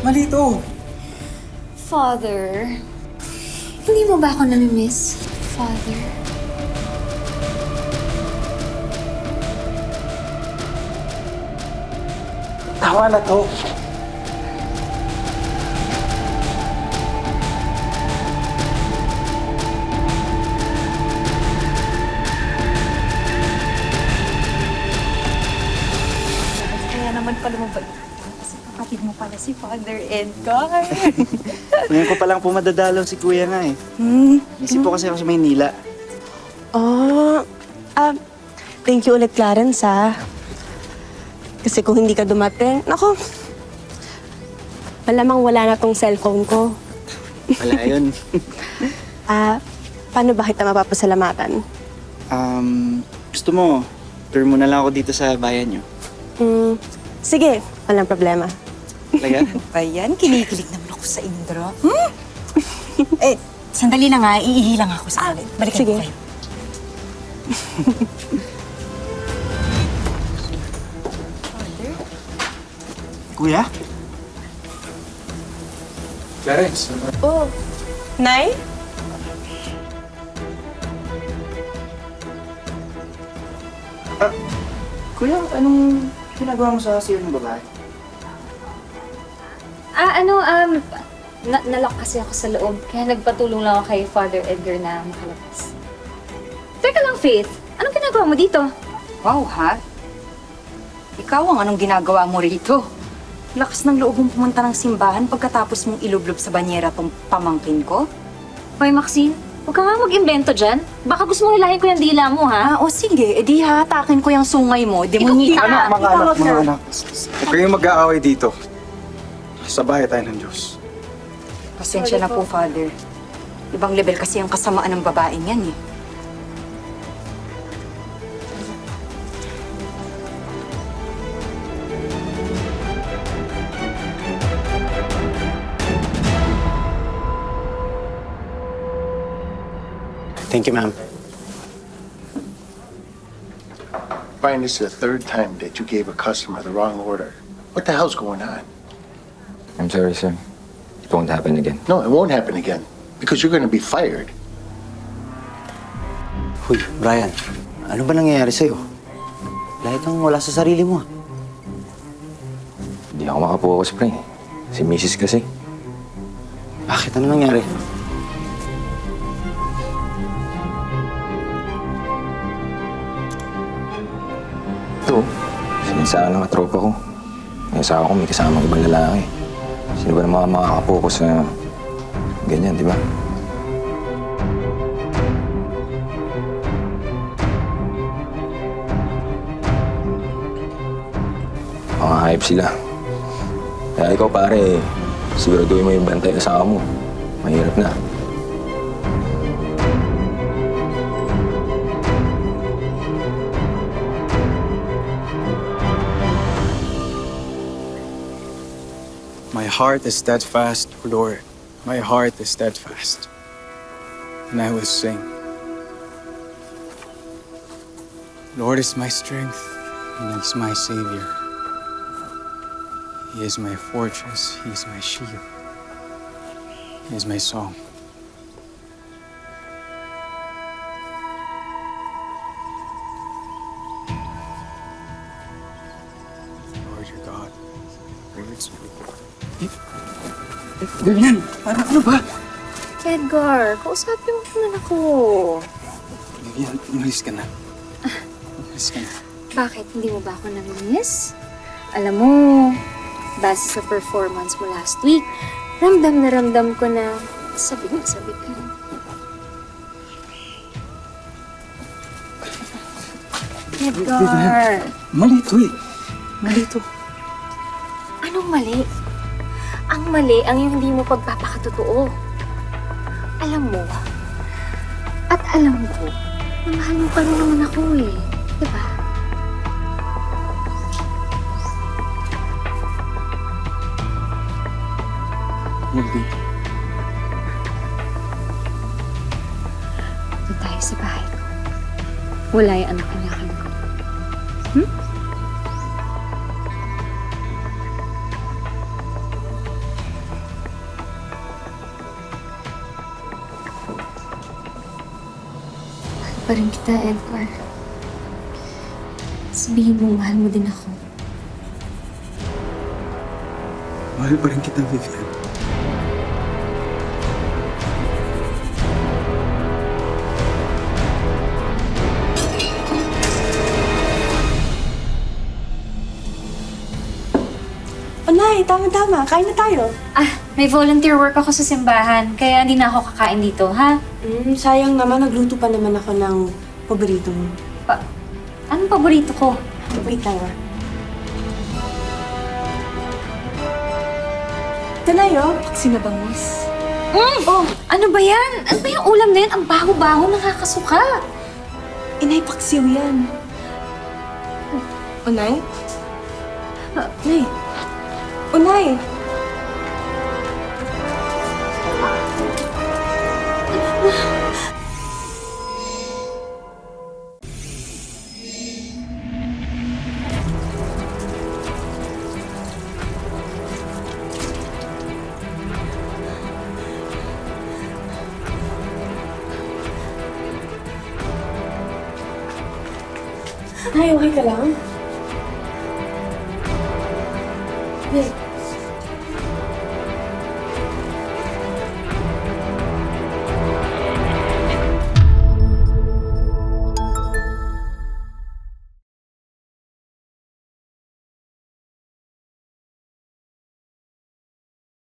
Mali ito. Father, hindi mo ba ako namimiss, Father? Tama na to. Kaya naman pala mabait. Kasi kapatid mo pala si Father Edgar. Ngayon ko palang po madadalaw si Kuya nga eh. Isip po kasi ako sa Maynila. Oh, thank you ulit, Clarence, ha? Kasi kung hindi ka dumating, nako, malamang wala na tong cellphone ko. Wala yun. Paano ba kita mapapasalamatan? Gusto mo, tour mo na lang ako dito sa bayan nyo. Sige, walang problema. Talaga? Ayan, kinikilig naman ako sa Indra. Sandali lang nga, iihi lang ako sa amin. Balikan sige. ko kayo. Kuya? Clarence. Oh, Nay? Kuya, anong ginagawa mo sa siyo ng babae? Nalock kasi ako sa loob, kaya nagpatulong lang ako kay Father Edgar na makalabas. Teka lang, Faith. Anong ginagawa mo dito? Wow, ha? Ikaw ang anong ginagawa mo rito? Lakas ng loob mong pumunta ng simbahan pagkatapos mong ilublob sa banyera tong pamangkin ko? Hoy, Maxine, huwag ka nga mag-imbento dyan. Baka gusto mong hilahin ko yung dila mo, ha? O sige, edi hatakin ko yung sungay mo, demonita. Mga anak. Huwag kayong mag-aaway dito. Sa bahay tayo ng Diyos. Pasensya na po, Father. Ibang level kasi ang kasamaan ng babaeng yan, eh. Thank you, ma'am. Brian, this is the third time that you gave a customer the wrong order. What the hell's going on? I'm sorry, sir. It won't happen again. No, it won't happen again because you're going to be fired. Hoy, Brian. Ano ba nangyayari sa'yo? Lahat kang wala sa sarili mo. Hindi ako makapokus, pre. Si Mrs. kasi. Bakit? Ano nangyari? Ito, sinisaan ng katropa ko. May asawa ko, may kasamang ibang lalaki. Sino ba naman makakapokus sa ganyan, di ba? Mga hype sila. Kaya ikaw, pare, siguraduhin mo yung bantay ng asawa mo. Mahirap na. My heart is steadfast, Lord. My heart is steadfast. And I will sing. Lord is my strength, and He's my Savior. He is my fortress, He is my shield. He is my song. Lord your God. Words. Ganyan! Ano ba? Edgar, kausapin mo naman ako. Vivian, umalis ka na. Umalis ka na. Bakit? Hindi mo ba ako namimiss? Alam mo, base sa performance mo last week, ramdam na ramdam ko na sabik na sabik ka. Edgar! Mali ito eh. Mali ito. Anong mali? Ang mali ang yung hindi mo pagpapakatotoo. Alam mo, at alam ko, na mahal mo pa rin naman ako eh. Diba? Hindi. Doon tayo sa bahay ko. Wala yung anak-anakan ko. pa rin kita, Edgar. Sabihin mo, mahal mo din ako. Mahal pa rin kita, Vivian. O Nay, tama-tama. Kain na tayo. Ah, may volunteer work ako sa simbahan, kaya hindi na ako kakain dito, ha? Sayang naman, nagluto pa naman ako ng paborito mo. Anong paborito ko? Wait lang ah. Ito na yun. Paksi na bangus. Oh, ano ba yan? Ano ba yung ulam na yan? Ang baho-baho, nakakasuka. Inay, paksiw yan. Unay? Nay. Unay! Nay, okay ka lang? Nay,